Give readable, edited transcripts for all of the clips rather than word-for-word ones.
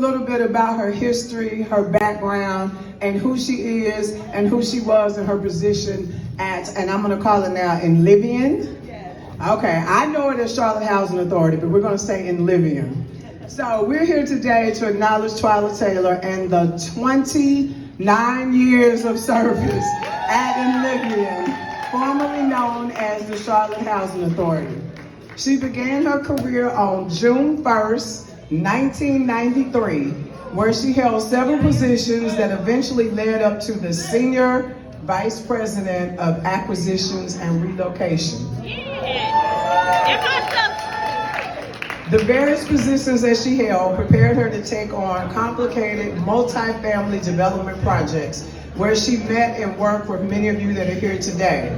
little bit about her history, her background, and who she is and who she was in her position at, and I'm gonna call it now, in Livian. Okay, I know it as Charlotte Housing Authority, but we're gonna say in Livian. So we're here today to acknowledge Twyla Taylor and the 29 years of service at Livian, formerly known as the Charlotte Housing Authority. She began her career on June 1st, 1993, where she held several positions that eventually led up to the Senior Vice President of Acquisitions and Relocation. The various positions that she held prepared her to take on complicated multi-family development projects, where she met and worked with many of you that are here today.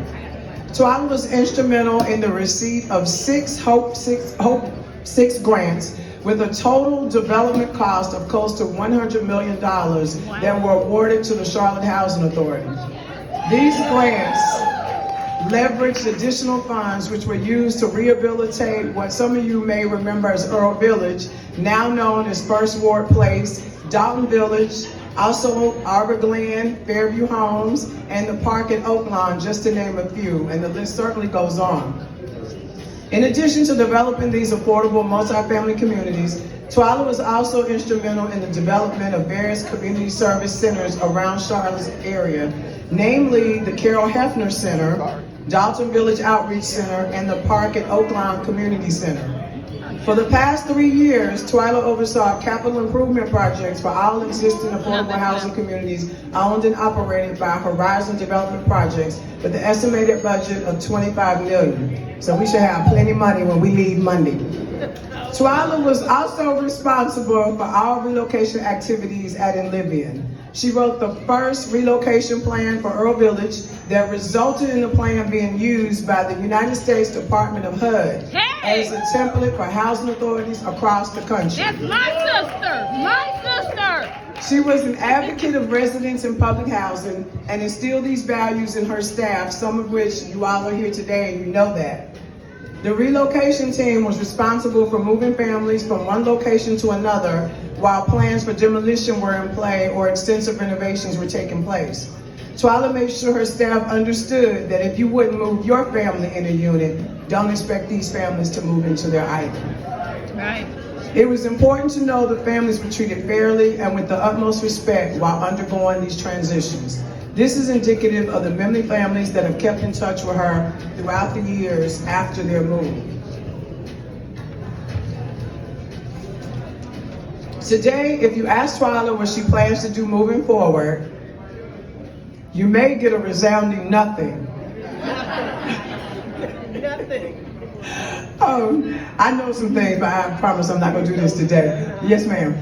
Twyla was instrumental in the receipt of six Hope 6 grants with a total development cost of close to $100 million that were awarded to the Charlotte Housing Authority. These grants leveraged additional funds which were used to rehabilitate what some of you may remember as Earl Village, now known as First Ward Place, Dalton Village, also Arbor Glen, Fairview Homes, and the park at Oaklawn, just to name a few, and the list certainly goes on. In addition to developing these affordable multifamily communities, Twyla was also instrumental in the development of various community service centers around Charlotte's area, namely the Carol Hefner Center, Dalton Village Outreach Center, and the park at Oaklawn Community Center. For the past 3 years, Twyla oversaw capital improvement projects for all existing affordable housing communities owned and operated by Horizon Development Projects with an estimated budget of $25 million. So we should have plenty of money when we leave Monday. Twyla was also responsible for all relocation activities at Livian. She wrote the first relocation plan for Earl Village that resulted in the plan being used by the United States Department of HUD as a template for housing authorities across the country. That's my sister. She was an advocate of residents in public housing and instilled these values in her staff, some of which you all are here today and you know that. The relocation team was responsible for moving families from one location to another while plans for demolition were in play or extensive renovations were taking place. Twyla made sure her staff understood that if you wouldn't move your family in a unit, don't expect these families to move into their either. Right. It was important to know the families were treated fairly and with the utmost respect while undergoing these transitions. This is indicative of the many families that have kept in touch with her throughout the years after their move. Today, if you ask Twyla what she plans to do moving forward, you may get a resounding nothing. Nothing. I know some things, but I promise I'm not going to do this today. Yes, ma'am.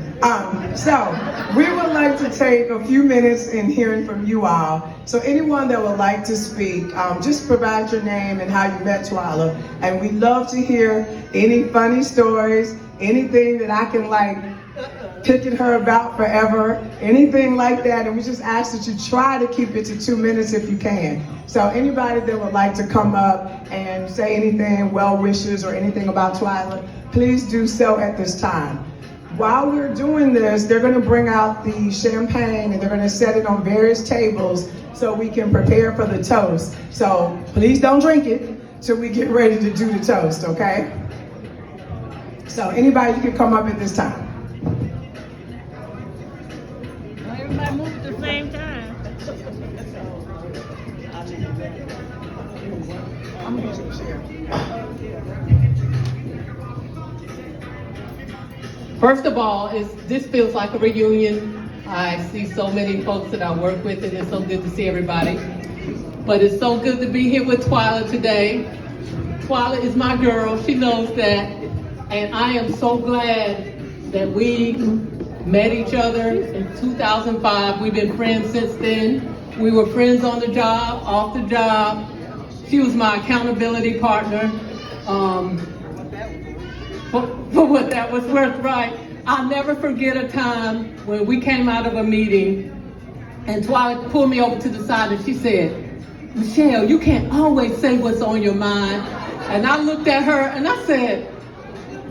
So we would like to take a few minutes in hearing from you all. So anyone that would like to speak, just provide your name and how you met Twyla. And we'd love to hear any funny stories, anything that I can pick at her about forever, anything like that. And we just ask that you try to keep it to 2 minutes if you can. So anybody that would like to come up and say anything, well wishes or anything about Twyla, please do so at this time. While we're doing this, they're going to bring out the champagne and they're going to set it on various tables so we can prepare for the toast. So please don't drink it till we get ready to do the toast, okay? So anybody, you can come up at this time. Everybody move at the same time. I'm going to share. First of all, this feels like a reunion. I see so many folks that I work with, and it's so good to see everybody. But it's so good to be here with Twyla today. Twyla is my girl, she knows that. And I am so glad that we met each other in 2005. We've been friends since then. We were friends on the job, off the job. She was my accountability partner. For what that was worth, right? I'll never forget a time when we came out of a meeting and Twyla pulled me over to the side and she said, "Michelle, you can't always say what's on your mind." And I looked at her and I said,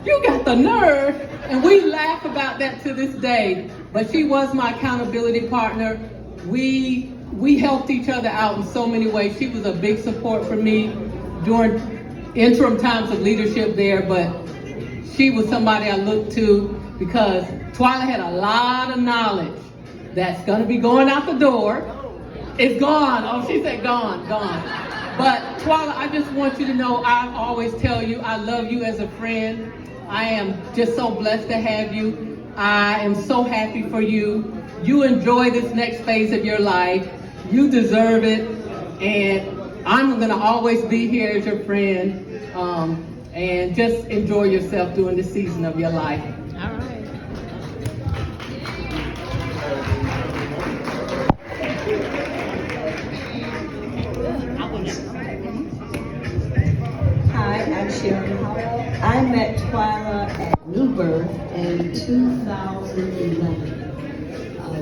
"You got the nerve And we laugh about that to this day, but she was my accountability partner. We helped each other out in so many ways. She was a big support for me during interim times of leadership there, but she was somebody I looked to because Twyla had a lot of knowledge that's gonna be going out the door. It's gone. Oh, she said gone. But Twyla, I just want you to know, I always tell you, I love you as a friend. I am just so blessed to have you. I am so happy for you. You enjoy this next phase of your life. You deserve it. And I'm gonna always be here as your friend. And just enjoy yourself during this season of your life. All right. Hi, I'm Sharon Howell. I met Twyla at New Birth in 2011.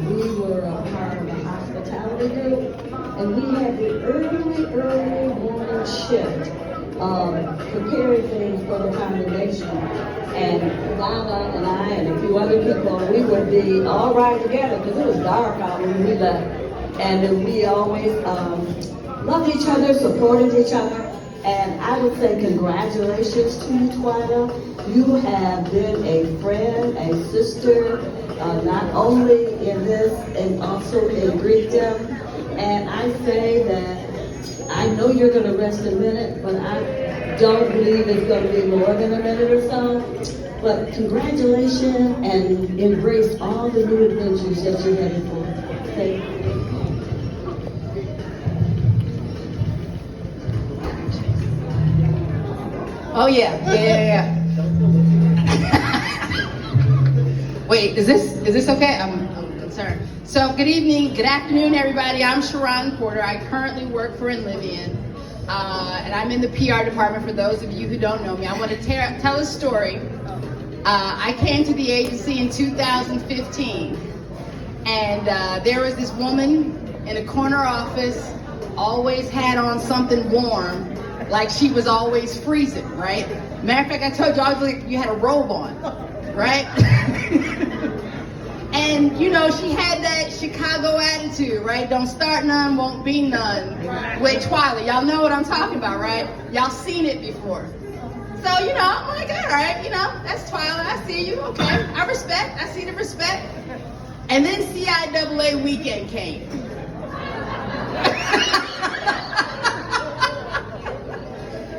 We were a part of a hospitality group, and we had the early morning shift preparing things for the congregation. And Twyla and I and a few other people, we would be all right together because it was dark out when we left. And we always loved each other, supported each other. And I would say congratulations to you, Twyla. You have been a friend, a sister, not only in this and also in Greekdom. And I say that I know you're going to rest a minute, but I don't believe it's going to be more than a minute or so. But congratulations and embrace all the new adventures that you're headed for. Thank you. Oh yeah. Wait, is this okay? I'm concerned. So good evening, good afternoon, everybody. I'm Sharon Porter. I currently work for Enlivian, and I'm in the PR department. For those of you who don't know me, I want to tell a story. I came to the agency in 2015, and there was this woman in a corner office, always had on something warm, like she was always freezing, right? Matter of fact, I told you, I was like, you had a robe on, right? And you know, she had that Chicago attitude, right? Don't start none, won't be none. With Twyla, y'all know what I'm talking about, right? Y'all seen it before. So, you know, I'm like, all right, you know, that's Twyla, I see you, okay. I see the respect. And then CIAA weekend came.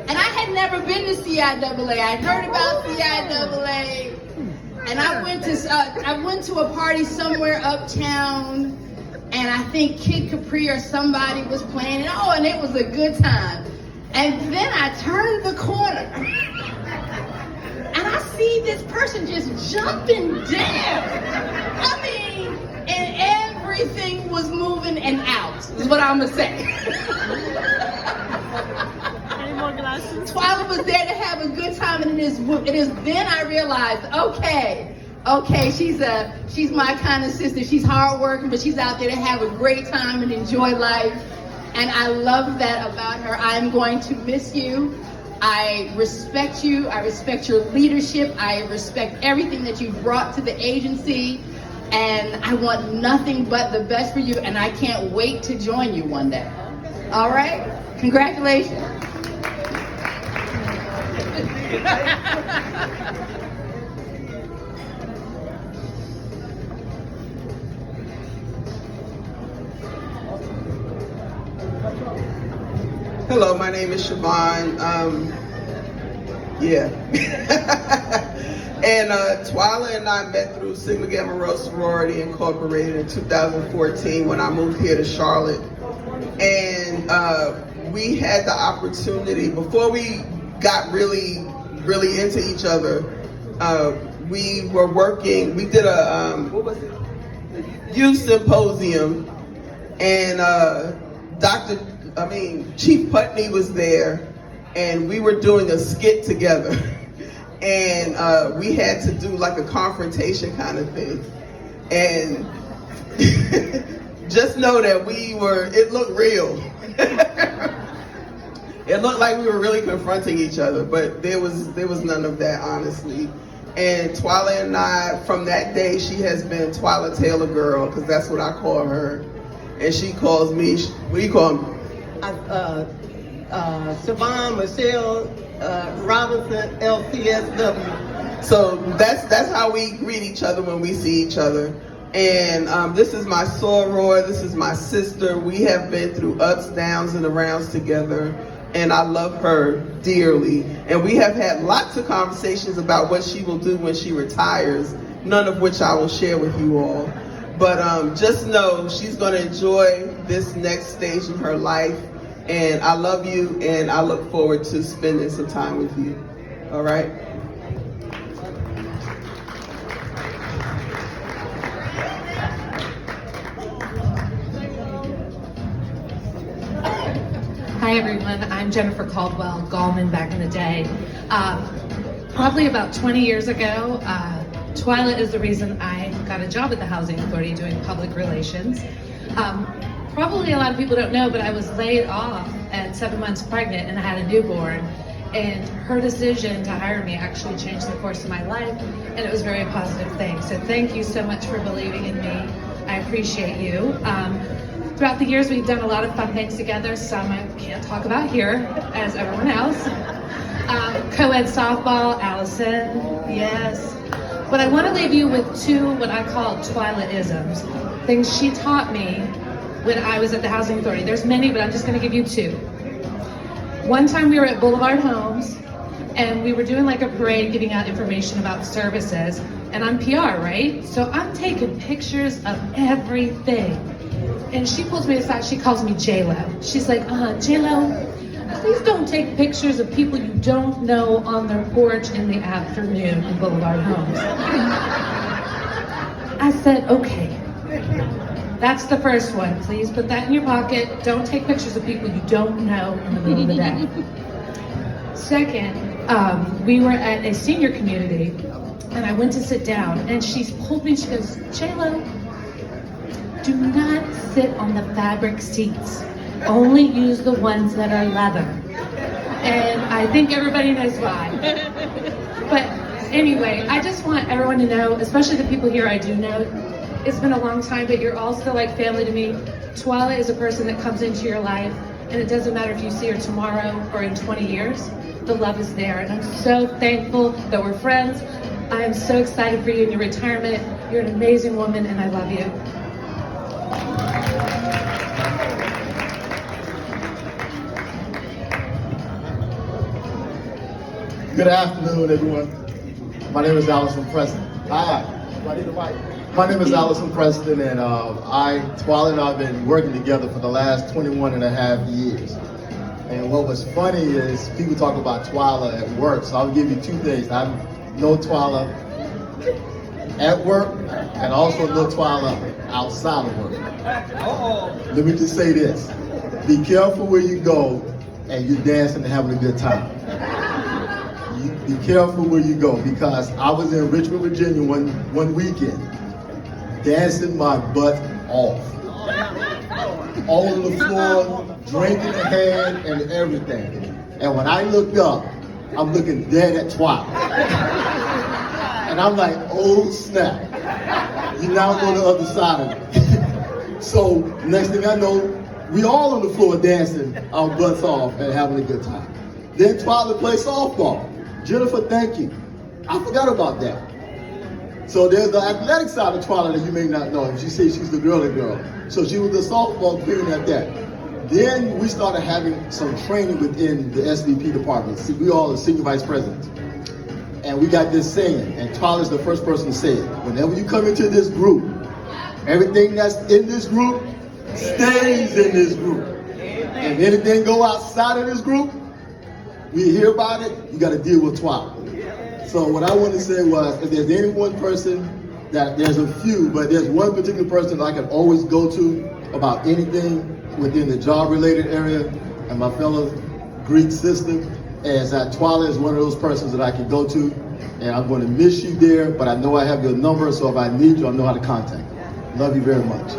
And I had never been to CIAA. I heard about CIAA, and I went to a party somewhere uptown, and I think Kid Capri or somebody was playing, and it was a good time. And then I turned the corner, and I see this person just jumping down. I mean, and everything was moving and out, is what I'm gonna say. Twyla was there to have a good time, and it is then I realized, okay, she's my kind of sister. She's hardworking, but she's out there to have a great time and enjoy life. And I love that about her. I'm going to miss you. I respect you. I respect your leadership. I respect everything that you've brought to the agency. And I want nothing but the best for you. And I can't wait to join you one day. All right? Congratulations. Hello, my name is Siobhan. And Twyla and I met through Sigma Gamma Rho Sorority Incorporated in 2014 when I moved here to Charlotte. And we had the opportunity, before we got really into each other, we did a youth symposium, and Chief Putney was there, and we were doing a skit together. And we had to do like a confrontation kind of thing. And just know that it looked real. It looked like we were really confronting each other, but there was none of that, honestly. And Twyla and I, from that day, she has been Twyla Taylor girl, because that's what I call her. And she calls me, what do you call me? Siobhan Michelle Robinson, LCSW. So that's how we greet each other when we see each other. And this is my soror, this is my sister. We have been through ups, downs, and arounds together. And I love her dearly. And we have had lots of conversations about what she will do when she retires, none of which I will share with you all. But just know she's gonna enjoy this next stage in her life. And I love you, and I look forward to spending some time with you. All right? Hi everyone, I'm Jennifer Caldwell Gallman back in the day. Probably about 20 years ago, Twyla is the reason I got a job at the Housing Authority doing public relations. Probably a lot of people don't know, but I was laid off at 7 months pregnant and I had a newborn. And her decision to hire me actually changed the course of my life, and it was a very positive thing. So thank you so much for believing in me. I appreciate you. Throughout the years, we've done a lot of fun things together. Some I can't talk about here, as everyone else. Co-ed softball, Allison, yes. But I want to leave you with two what I call Twyla-isms, things she taught me when I was at the Housing Authority. There's many, but I'm just going to give you two. One time we were at Boulevard Homes, and we were doing like a parade giving out information about services, and I'm PR, right? So I'm taking pictures of everything. And she pulls me aside, she calls me J-Lo. She's like, J-Lo, please don't take pictures of people you don't know on their porch in the afternoon in Boulevard Homes. I said, okay. That's the first one. Please put that in your pocket. Don't take pictures of people you don't know in the middle of the day. Second, we were at a senior community, and I went to sit down, and she pulled me, she goes, J-Lo, do not sit on the fabric seats. Only use the ones that are leather. And I think everybody knows why. But anyway, I just want everyone to know, especially the people here I do know, it's been a long time, but you're all still like family to me. Twyla is a person that comes into your life, and it doesn't matter if you see her tomorrow or in 20 years, the love is there. And I'm so thankful that we're friends. I am so excited for you in your retirement. You're an amazing woman, and I love you. Good afternoon, everyone. My name is Allison Preston. Hi. My name is Allison Preston, and Twyla and I have been working together for the last 21 and a half years. And what was funny is people talk about Twyla at work, so I'll give you two things. I know Twyla at work, and also know Twyla outside of work. Let me just say this. Be careful where you go and you're dancing and having a good time. Be careful where you go, because I was in Richmond, Virginia one weekend, dancing my butt off. All on the floor, drink in the hand and everything. And when I looked up, I'm looking dead at Twyla. And I'm like, oh snap. You're now on the other side of it. So next thing I know, we all on the floor dancing our butts off and having a good time. Then Twyla played softball. Jennifer, thank you. I forgot about that. So there's the athletic side of Twyla that you may not know. She says she's the girly girl. So she was the softball queen at that. Then we started having some training within the SVP department. See, we all are senior vice presidents. And we got this saying, and Twyla is the first person to say it. Whenever you come into this group, everything that's in this group stays in this group. And if anything go outside of this group, we hear about it, you got to deal with Twyla. So what I want to say was, if there's any one person, that there's a few, but there's one particular person that I can always go to about anything within the job-related area, and my fellow Greek sister, is that Twyla is one of those persons that I can go to, and I'm going to miss you there, but I know I have your number, so if I need you, I know how to contact you. Love you very much.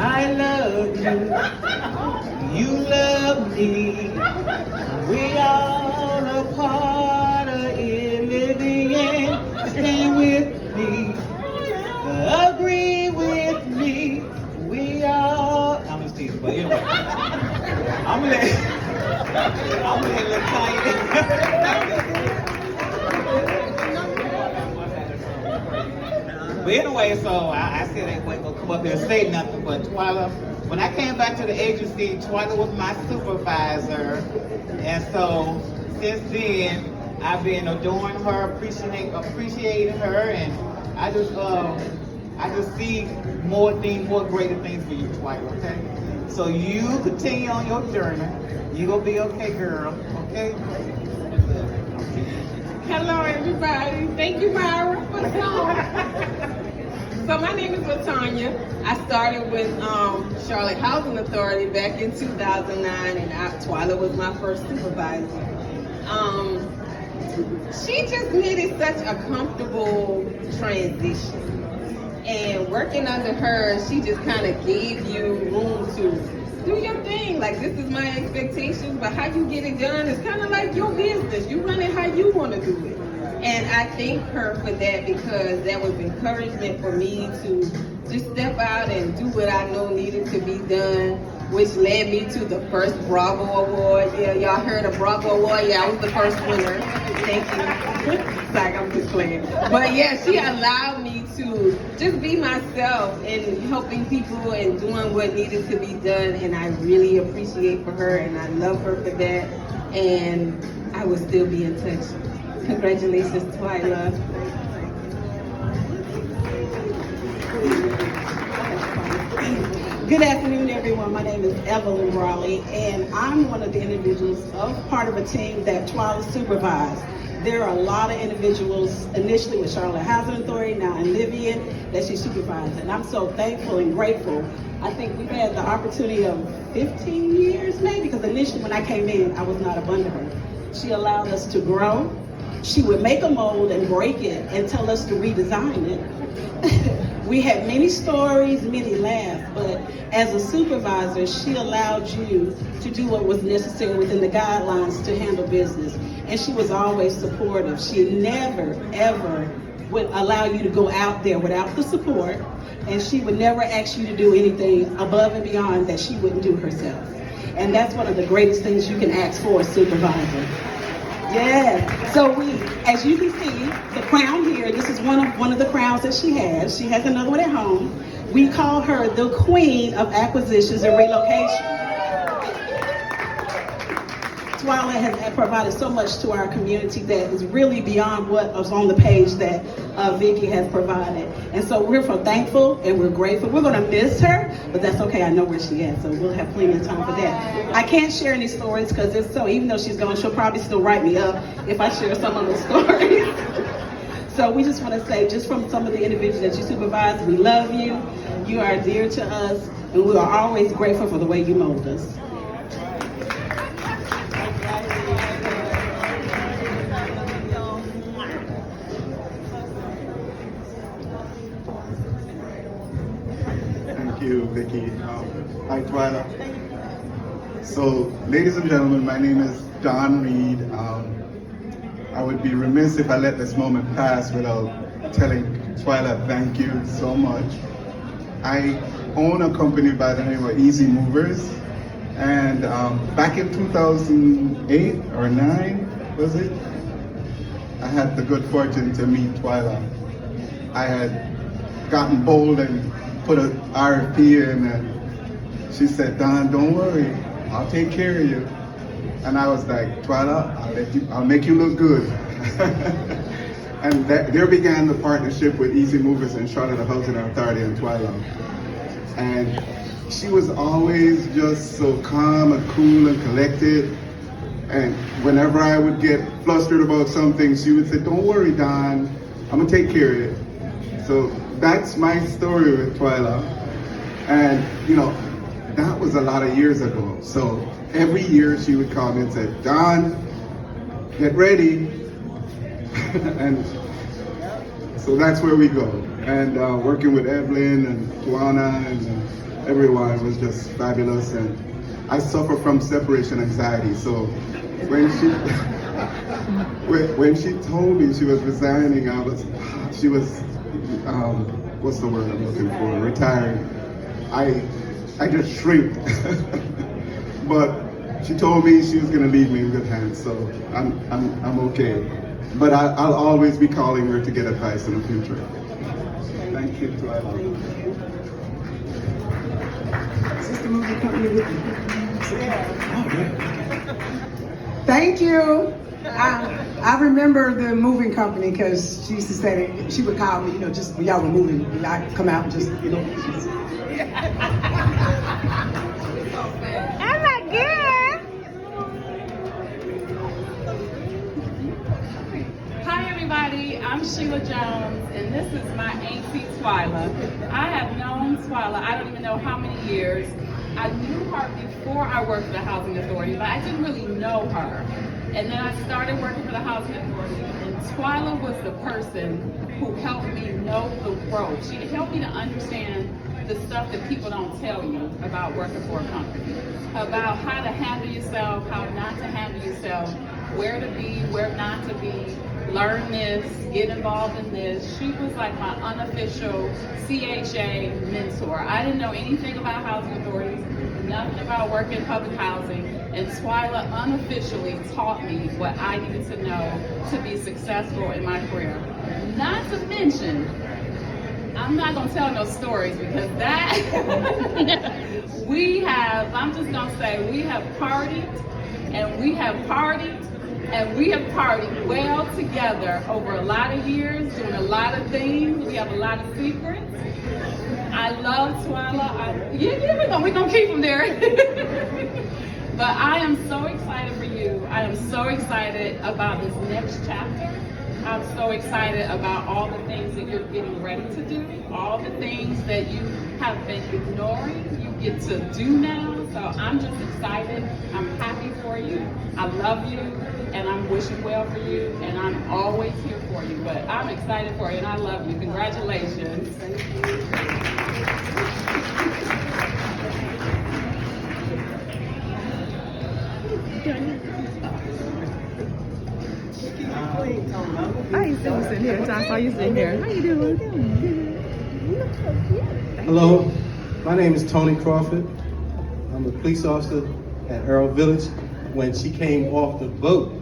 I love you. You love me. We all a part of it. Living and stay with me. Agree with me. We all. I'm just teasing, but anyway. I'm gonna let Tanya. But anyway, so I said I wasn't gonna come up here and say nothing, but Twyla, when I came back to the agency, Twyla was my supervisor, and so since then I've been adoring her, appreciating her, and I just see more greater things for you, Twyla. Okay, so you continue on your journey. You gonna be okay, girl. Okay. Hello, everybody. Thank you, Myra, for the song. So my name is LaTanya. I started with Charlotte Housing Authority back in 2009, and Twyla was my first supervisor. She just needed such a comfortable transition. And working under her, she just kind of gave you room to do your thing. Like, this is my expectations, but how you get it done is kind of like your business. You run it how you want to do it. And I thank her for that, because that was encouragement for me to just step out and do what I know needed to be done, which led me to the first Bravo Award. Yeah, y'all heard of Bravo Award? Yeah, I was the first winner. Thank you. Like, I'm just playing. But yeah, she allowed me to just be myself and helping people and doing what needed to be done. And I really appreciate for her, and I love her for that. And I will still be in touch. Congratulations, Twyla. Good afternoon, everyone. My name is Evelyn Raleigh, and I'm one of the individuals part of a team that Twyla supervised. There are a lot of individuals, initially with Charlotte Housing Authority, now in Livian, that she supervised. And I'm so thankful and grateful. I think we've had the opportunity of 15 years maybe, because initially when I came in, I was not up under her. She allowed us to grow. She would make a mold and break it and tell us to redesign it. We had many stories, many laughs, but as a supervisor, she allowed you to do what was necessary within the guidelines to handle business. And she was always supportive. She never, ever would allow you to go out there without the support, and she would never ask you to do anything above and beyond that she wouldn't do herself. And that's one of the greatest things you can ask for a supervisor. Yes. So we, as you can see, the crown here, this is one of the crowns that she has. She has another one at home. We call her the Queen of Acquisitions and Relocation. Twyla has provided so much to our community that is really beyond what was on the page that Vicki has provided. And so we're so thankful and we're grateful. We're going to miss her, but that's okay. I know where she is, so we'll have plenty of time for that. I can't share any stories because it's so, even though she's gone, she'll probably still write me up if I share some of those stories. So we just want to say, just from some of the individuals that you supervise, we love you. You are dear to us, and we are always grateful for the way you mold us. Thank you, Vicki. Hi, Twyla. So, ladies and gentlemen, my name is Don Reed. I would be remiss if I let this moment pass without telling Twyla thank you so much. I own a company by the name of Easy Movers, and back in 2008 or 9, was it? I had the good fortune to meet Twyla. I had gotten bold and put an RFP in, and she said, "Don, don't worry, I'll take care of you." And I was like, "Twyla, I'll make you look good." And there began the partnership with Easy Movers and Charlotte Housing Authority and Twyla. And she was always just so calm and cool and collected. And whenever I would get flustered about something, she would say, "Don't worry, Don, I'm gonna take care of it." So that's my story with Twyla. And you know, that was a lot of years ago. So every year she would call me and say, "Don, get ready." And so that's where we go. And working with Evelyn and Tuana and everyone was just fabulous. And I suffer from separation anxiety. So when she when she told me she was resigning, she was what's the word I'm looking for? Retiring. I just shrieked. But she told me she was gonna leave me in good hands, so I'm okay. But I'll always be calling her to get advice in the future. Thank you, Twyla. Thank you. I remember the moving company because she used to say that she would call me, just when y'all were moving, and I'd come out and just. Oh my God. Hi everybody, I'm Sheila Jones, and this is my auntie Twyla. I have known Twyla, I don't even know how many years. I knew her before I worked for the Housing Authority, but I didn't really know her. And then I started working for the Housing Authority, and Twyla was the person who helped me know the growth. She helped me to understand the stuff that people don't tell you about working for a company, about how to handle yourself, how not to handle yourself, where to be, where not to be, learn this, get involved in this. She was like my unofficial CHA mentor. I didn't know anything about housing authorities, nothing about working in public housing, and Twyla unofficially taught me what I needed to know to be successful in my career. Not to mention, I'm not gonna tell no stories because that, I'm just gonna say, we have partied and we have partied and we have partied well together over a lot of years, doing a lot of things. We have a lot of secrets. I love Twyla. We're gonna keep them there. But I am so excited for you. I am so excited about this next chapter. I'm so excited about all the things that you're getting ready to do, all the things that you have been ignoring, you get to do now. So I'm just excited. I'm happy for you. I love you, and I'm wishing well for you, and I'm always here for you. But I'm excited for you, and I love you. Congratulations. Thank you. I used to sit here, so I saw you sitting here. How you doing? You look so cute. Hello, my name is Tony Crawford. I'm a police officer at Earl Village. When she came off the boat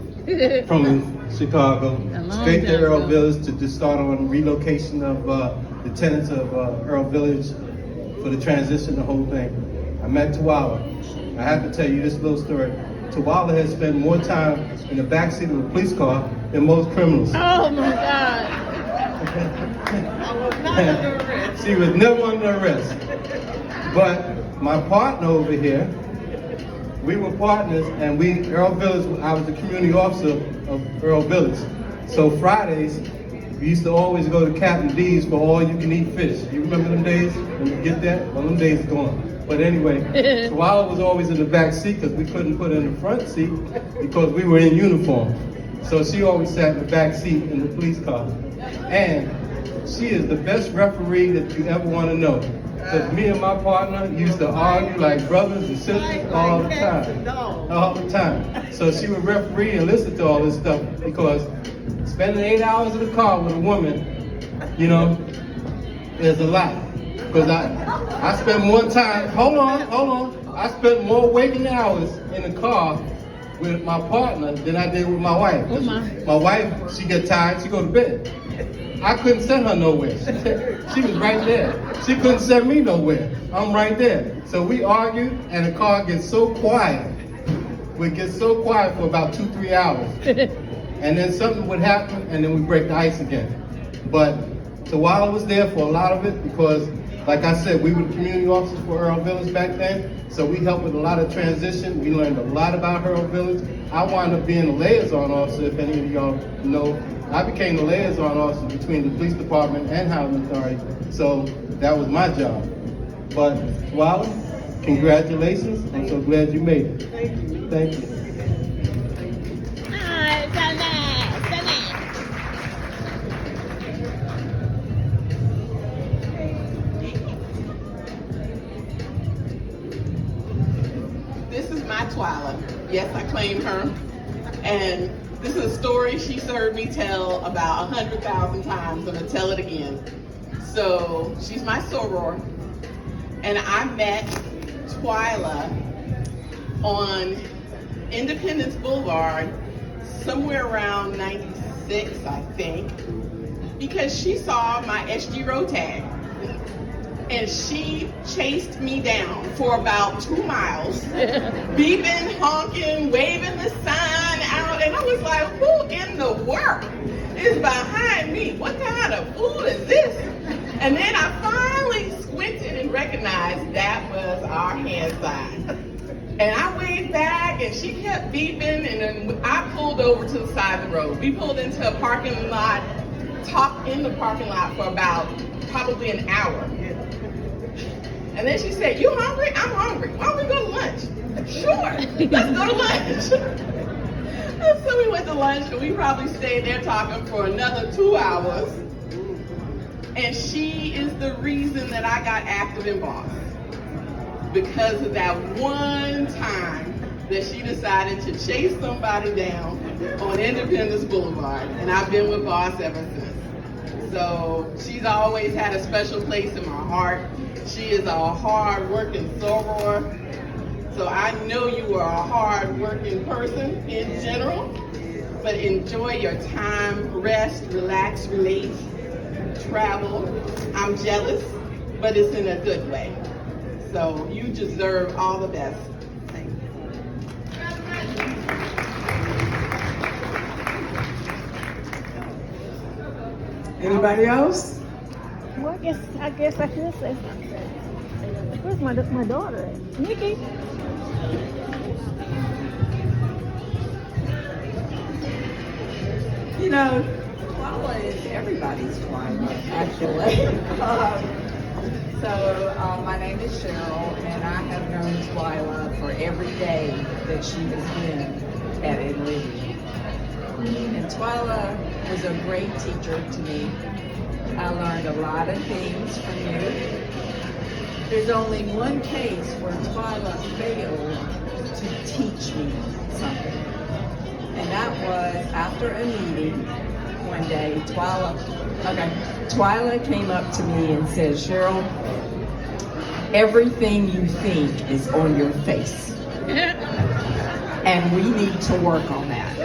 from Chicago, straight to Earl Village to start on relocation of the tenants of Earl Village for the transition, the whole thing. I met Twyla. I have to tell you this little story. Twyla has spent more time in the backseat of a police car than most criminals. Oh my God. She was never under arrest. But my partner over here, we were partners, and Earl Village, I was the community officer of Earl Village. So Fridays, we used to always go to Captain D's for all you can eat fish. You remember them days when you get that? Well, them days are gone. But anyway, Twyla was always in the back seat because we couldn't put her in the front seat because we were in uniform. So she always sat in the back seat in the police car. And she is the best referee that you ever want to know. Because me and my partner used to argue like brothers and sisters all the time. All the time. So she would referee and listen to all this stuff because spending 8 hours in the car with a woman, is a lot. Because I spent more time, hold on. I spent more waking hours in the car with my partner than I did with my wife. Oh my. My wife, she get tired, she go to bed. I couldn't send her nowhere. She was right there. She couldn't send me nowhere. I'm right there. So we argued, and the car gets so quiet. We get so quiet for about 2-3 hours. And then something would happen, and then we break the ice again. But Twyla was there for a lot of it because, like I said, we were the community officers for Earl Village back then, so we helped with a lot of transition. We learned a lot about Earl Village. I wound up being a liaison officer, if any of y'all know. I became the liaison officer between the police department and housing authority, so that was my job. But Twyla, congratulations. I'm so glad you made it. Thank you. This yes, I claimed her. And this is a story she's heard me tell about 100,000 times. I'm gonna tell it again. So she's my soror, and I met Twyla on Independence Boulevard somewhere around 96, I think, because she saw my SG road tag. And she chased me down for about 2 miles, beeping, honking, waving the sign out, and I was like, who in the world is behind me? What kind of fool is this? And then I finally squinted and recognized that was our hand sign. And I waved back, and she kept beeping, and then I pulled over to the side of the road. We pulled into a parking lot, talked in the parking lot for about probably an hour. And then she said, you hungry? I'm hungry. Why don't we go to lunch? Sure, let's go to lunch. And so we went to lunch, and we probably stayed there talking for another 2 hours. And she is the reason that I got active in Boss. Because of that one time that she decided to chase somebody down on Independence Boulevard. And I've been with Boss ever since. So she's always had a special place in my heart. She is a hard-working soror. So I know you are a hard-working person in general, but enjoy your time, rest, relax, relate, travel. I'm jealous, but it's in a good way. So you deserve all the best. Thank you. Anybody else? Well, I guess I should say something. Where's my daughter at? Nikki? You know, Twyla is everybody's Twyla, actually. My name is Cheryl, and I have known Twyla for every day that she has been at Olivia. And Twyla was a great teacher to me. I learned a lot of things from you. There's only one case where Twyla failed to teach me something. And that was after a meeting one day. Twyla came up to me and said, Cheryl, everything you think is on your face. And we need to work on that.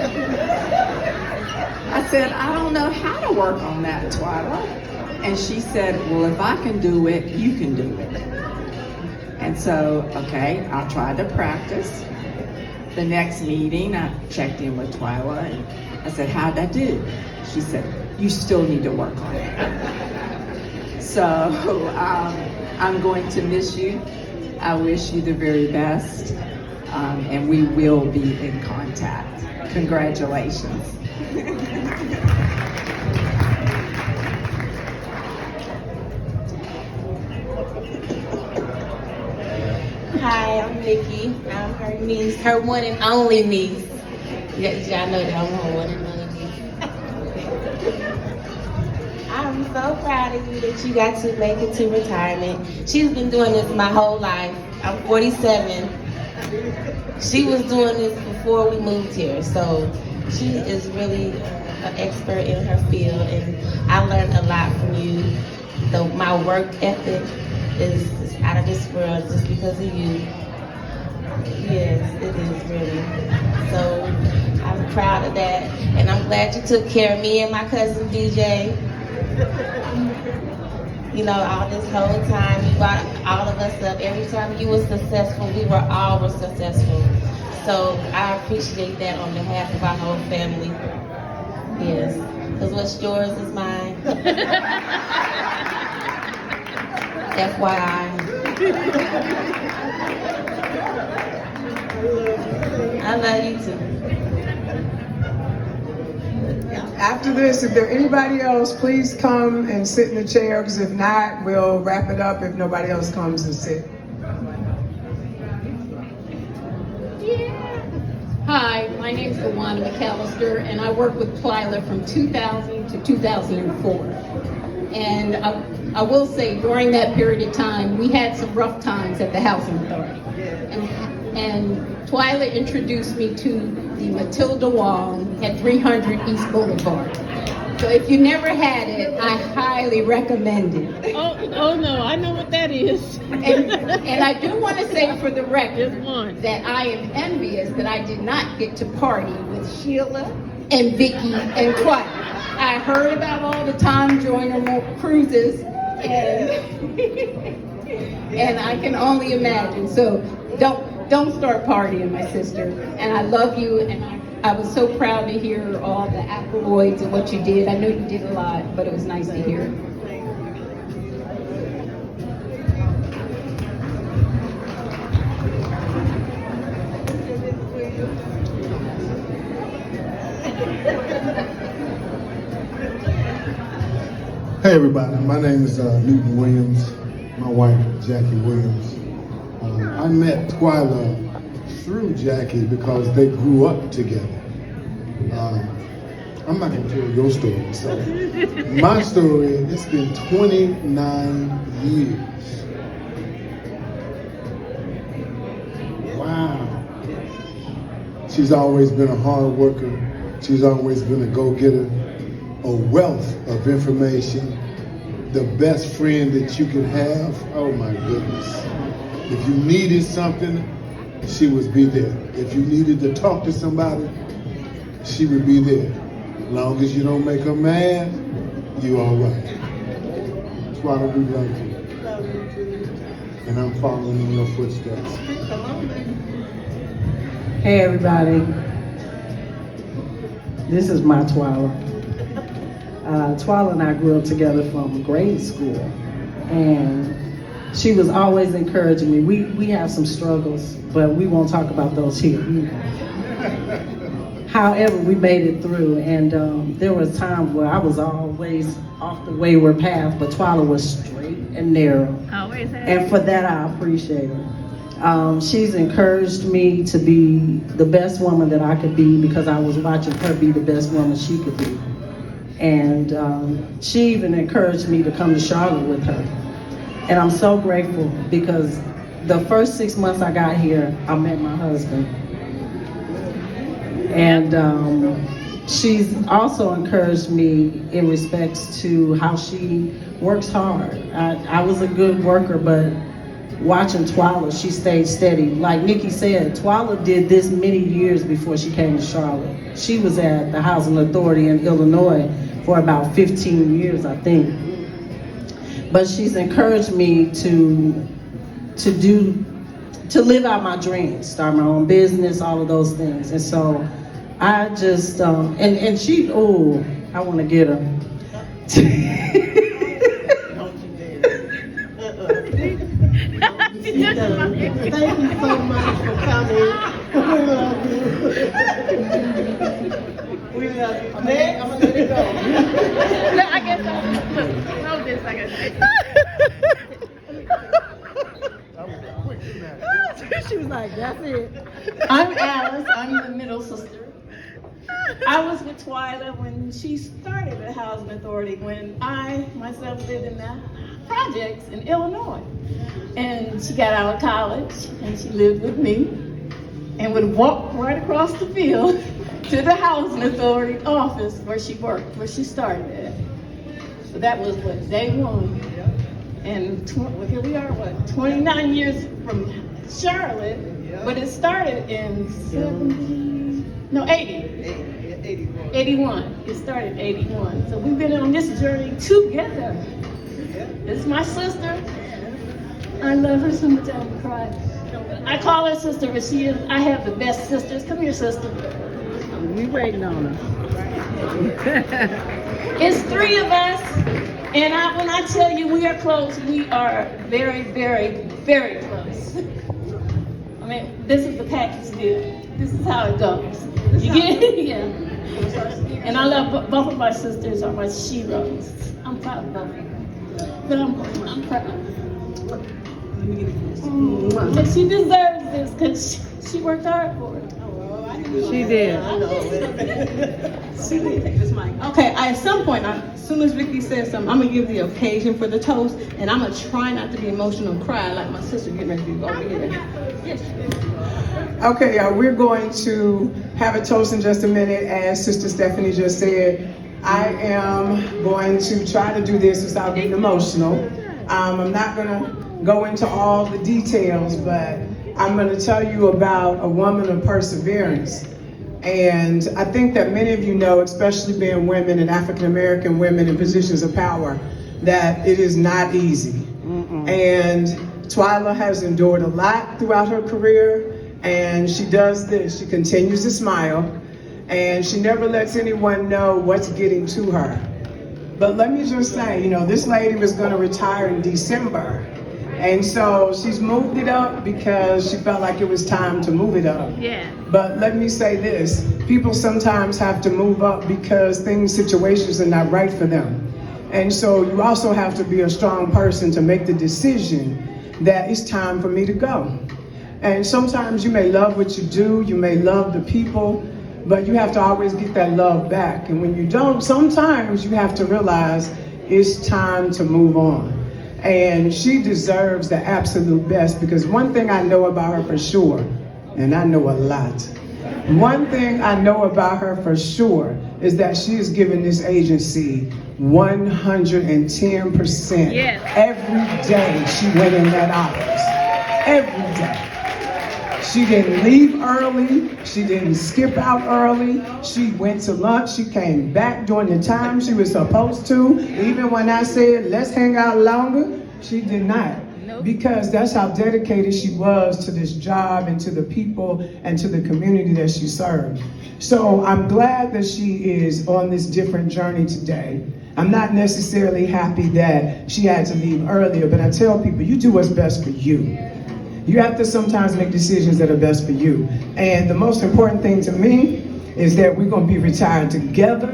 I said, I don't know how to work on that, Twyla. And she said, well, if I can do it, you can do it. And so, okay, I tried to practice. The next meeting, I checked in with Twyla and I said, how'd I do? She said, you still need to work on it. So I'm going to miss you. I wish you the very best. And we will be in contact. Congratulations. Hi, I'm Nikki. I'm her niece, her one and only niece. Y'all know that I'm her one and only niece. I'm so proud of you that you got to make it to retirement. She's been doing this my whole life. I'm 47. She was doing this before we moved here, so she is really an expert in her field, and I learned a lot from you. My work ethic is out of this world just because of you. Yes, it is really. So I'm proud of that, and I'm glad you took care of me and my cousin DJ. You know, all this whole time, you brought all of us up. Every time you were successful, we were all successful. So I appreciate that on behalf of our whole family. Yes, because what's yours is mine. FYI. I love you too. After this, if there anybody else, please come and sit in the chair, because if not, we'll wrap it up if nobody else comes and sit. Hi, my name is Luana McAllister, and I worked with Twyla from 2000 to 2004. And I will say, during that period of time, we had some rough times at the Housing Authority. And And Twyla introduced me to the Matilda Wong at 300 East Boulevard. So if you never had it, I highly recommend it. Oh no, I know what that is. And I do want to say for the record that I am envious that I did not get to party with Sheila and Vicky and Twyla. I heard about all the Tom Joyner cruises, and I can only imagine. So don't start partying, my sister. And I love you, and I was so proud to hear all the accolades and what you did. I know you did a lot, but it was nice to hear. Hey everybody, my name is Newton Williams, my wife Jackie Williams. I met Twyla through Jackie because they grew up together. I'm not going to tell your story, so my story, it's been 29 years. Wow. She's always been a hard worker. She's always been a go-getter. A wealth of information, the best friend that you can have. Oh my goodness. If you needed something, she would be there. If you needed to talk to somebody, she would be there. As long as you don't make her mad, you all right. Twyla, we love you. And I'm following in your footsteps. Hey everybody, this is my Twyla. Twyla and I grew up together from grade school, and she was always encouraging me. We have some struggles, but we won't talk about those here. However, we made it through, and there was times where I was always off the wayward path, but Twyla was straight and narrow. And for that, I appreciate her. She's encouraged me to be the best woman that I could be because I was watching her be the best woman she could be. And she even encouraged me to come to Charlotte with her. And I'm so grateful because the first 6 months I got here, I met my husband. And she's also encouraged me in respects to how she works hard. I was a good worker, but watching Twyla, she stayed steady. Like Nikki said, Twyla did this many years before she came to Charlotte. She was at the Housing Authority in Illinois for about 15 years, I think. But she's encouraged me to live out my dreams, start my own business, all of those things. And so I just, and she, oh, I want to get her. Thank you so much for coming. We love you. We love you. Next, I'm gonna let it go. No, I guess I'll look. No, this I guess. She was like, that's it. I'm Alice. I'm the middle sister. I was with Twyla when she started the Housing Authority, when I myself lived in the projects in Illinois. And she got out of college and she lived with me and would walk right across the field to the Housing Authority office where she worked, where she started at. So that was what, day one. And here we are, 29 years from Charlotte, but it started in 81. It started in 81. So we've been on this journey together. It's my sister. I love her so much I would cry. I call her sister, but I have the best sisters. Come here, sister. We waiting on her. It's three of us, and when I tell you we are close, we are very, very, very close. I mean, this is the package deal. This is how it goes. You get it? Yeah. And I love both of my sisters are my sheroes. I'm proud of both of them. But I'm proud. But she deserves this because she worked hard for it. She did. Okay, at some point, as soon as Vicky says something, I'm gonna give the occasion for the toast, and I'm gonna try not to be emotional and cry like my sister getting ready to go over here. Yes. Okay, y'all, we're going to have a toast in just a minute. As Sister Stephanie just said, I am going to try to do this without getting emotional. I'm not gonna go into all the details, but I'm gonna tell you about a woman of perseverance. And I think that many of you know, especially being women and African American women in positions of power, that it is not easy. And Twyla has endured a lot throughout her career, and she does this. She continues to smile, and she never lets anyone know what's getting to her. But let me just say, this lady was going to retire in December. And so she's moved it up because she felt like it was time to move it up. Yeah. But let me say this, people sometimes have to move up because situations are not right for them. And so you also have to be a strong person to make the decision that it's time for me to go. And sometimes you may love what you do, you may love the people, but you have to always get that love back. And when you don't, sometimes you have to realize it's time to move on. And she deserves the absolute best, because one thing I know about her for sure, and I know a lot, one thing I know about her for sure is that she is giving this agency 110%. Yes. Every day she went in that office. Every day. She didn't leave early. She didn't skip out early. She went to lunch. She came back during the time she was supposed to. Even when I said, let's hang out longer, she did not. Because that's how dedicated she was to this job and to the people and to the community that she served. So I'm glad that she is on this different journey today. I'm not necessarily happy that she had to leave earlier, but I tell people, you do what's best for you. You have to sometimes make decisions that are best for you. And the most important thing to me is that we're gonna be retired together.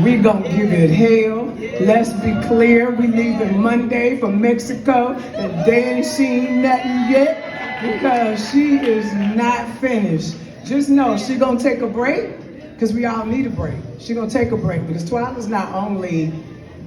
We're gonna give it hell. Let's be clear, we leaving Monday for Mexico, and they ain't seen nothing yet because she is not finished. Just know she gonna take a break, because we all need a break. She gonna take a break, because Twyla's not only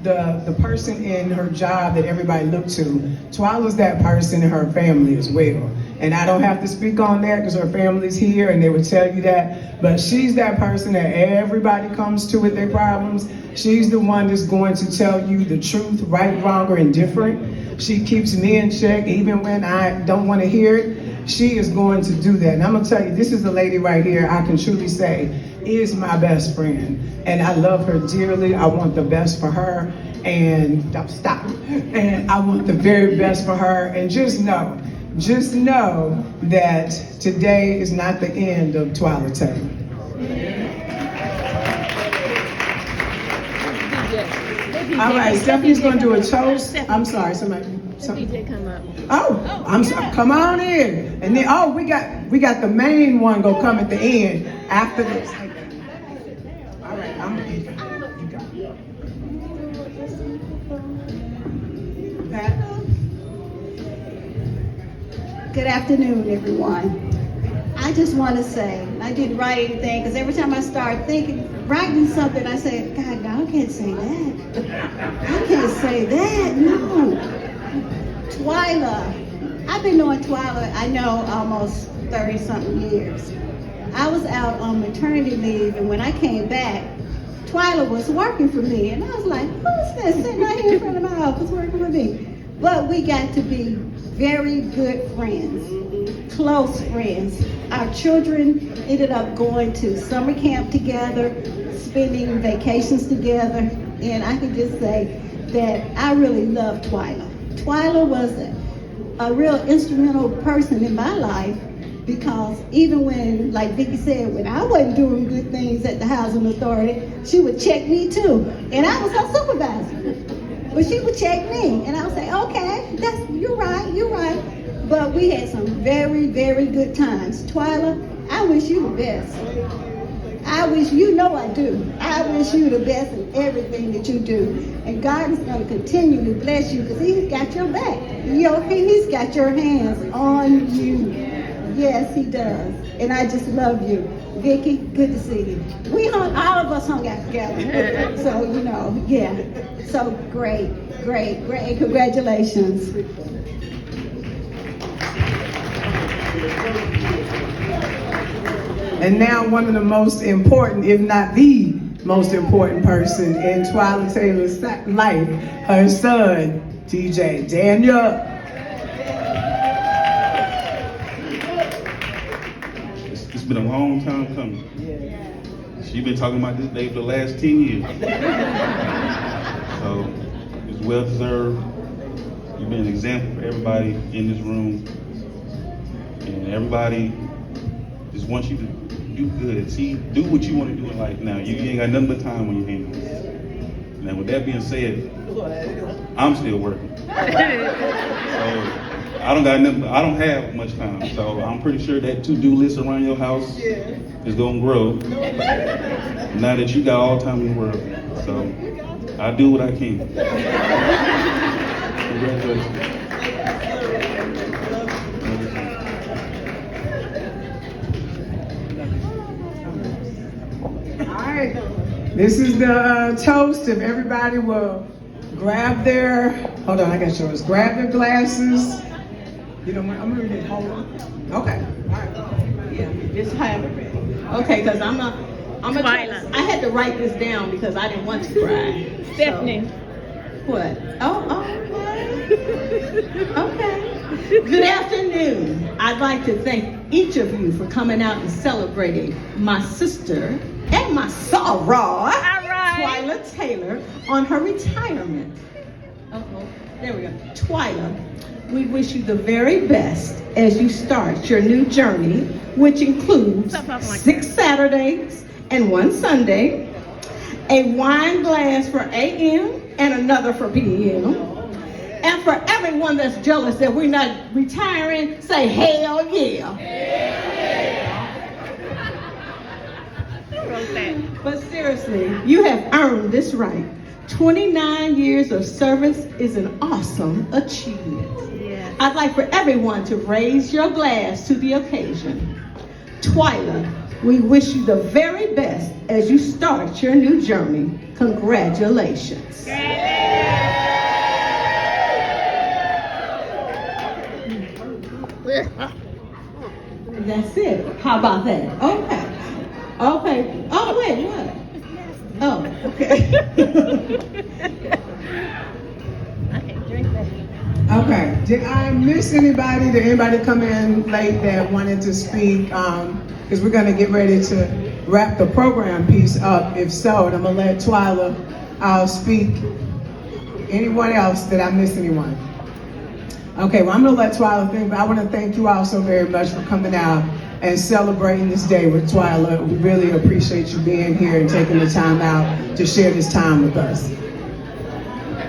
the person in her job that everybody looked to, Twyla's that person in her family as well. And I don't have to speak on that because her family's here and they would tell you that, but she's that person that everybody comes to with their problems. She's the one that's going to tell you the truth, right, wrong, or indifferent. She keeps me in check even when I don't want to hear it. She is going to do that. And I'm gonna tell you, this is the lady right here, I can truly say, is my best friend. And I love her dearly. I want the best for her. And stop. And I want the very best for her. And just know that today is not the end of Twyla Taylor. All right, Stephanie's gonna do a toast. I'm sorry, somebody. DJ come up. Come on in. And then, we got the main one gonna come at the end after this. All right, I'm gonna you go. Pat? Good afternoon, everyone. I just want to say, I didn't write anything because every time I start writing something, I say, God, no, I can't say that. I can't say that, no. Twyla, I've been knowing Twyla, I know, almost 30-something years. I was out on maternity leave, and when I came back, Twyla was working for me, and I was like, who's this sitting right here in front of my office working for me? But we got to be very good friends, close friends. Our children ended up going to summer camp together, spending vacations together, and I can just say that I really love Twyla. Twyla was a real instrumental person in my life, because even when, like Vicki said, when I wasn't doing good things at the Housing Authority, she would check me too, and I was her supervisor. But she would check me, and I would say, okay, you're right. But we had some very, very good times. Twyla, I wish you the best. I wish, I do. I wish you the best in everything that you do. And God is going to continue to bless you, because He's got your back. He's got your hands on you. Yes, He does. And I just love you. Vicki, good to see you. All of us hung out together. So, yeah. So great. Congratulations. And now one of the most important, if not the most important person in Twyla Taylor's life, her son, TJ. Daniel. It's been a long time coming. She's been talking about this day for the last 10 years. So it's well deserved. You've been an example for everybody in this room. And everybody just wants you to do good. See, do what you want to do in life now. You ain't got nothing but time on your hands. Now with that being said, I'm still working. So I don't have much time. So I'm pretty sure that to-do list around your house is gonna grow. Now that you got all the time in the world. So I do what I can. Congratulations. All right, this is the toast. If everybody will grab their, hold on, I got yours. Grab their glasses. You don't want, I'm gonna read it, hold on. Okay, all right. Yeah, just have it ready. Okay, because I had to write this down because I didn't want to cry. Stephanie. So, what? Oh, okay. Good afternoon. I'd like to thank each of you for coming out and celebrating my sister and my soror, Twyla Taylor, on her retirement. There we go. Twyla, we wish you the very best as you start your new journey, which includes 6 Saturdays and 1 Sunday, a wine glass for AM and another for PM. And for everyone that's jealous that we're not retiring, say hell yeah. But seriously, you have earned this right. 29 years of service is an awesome achievement. I'd like for everyone to raise your glass to the occasion. Twyla, we wish you the very best as you start your new journey. Congratulations. That's it. How about that? Okay. Okay. Oh, wait, what? Oh, okay. Okay, did I miss anybody? Did anybody come in late that wanted to speak? Because we're gonna get ready to wrap the program piece up. If so, and I'm gonna let Twyla speak. Anyone else? Did I miss anyone? Okay, well I'm gonna let Twyla think, but I wanna thank you all so very much for coming out and celebrating this day with Twyla. We really appreciate you being here and taking the time out to share this time with us.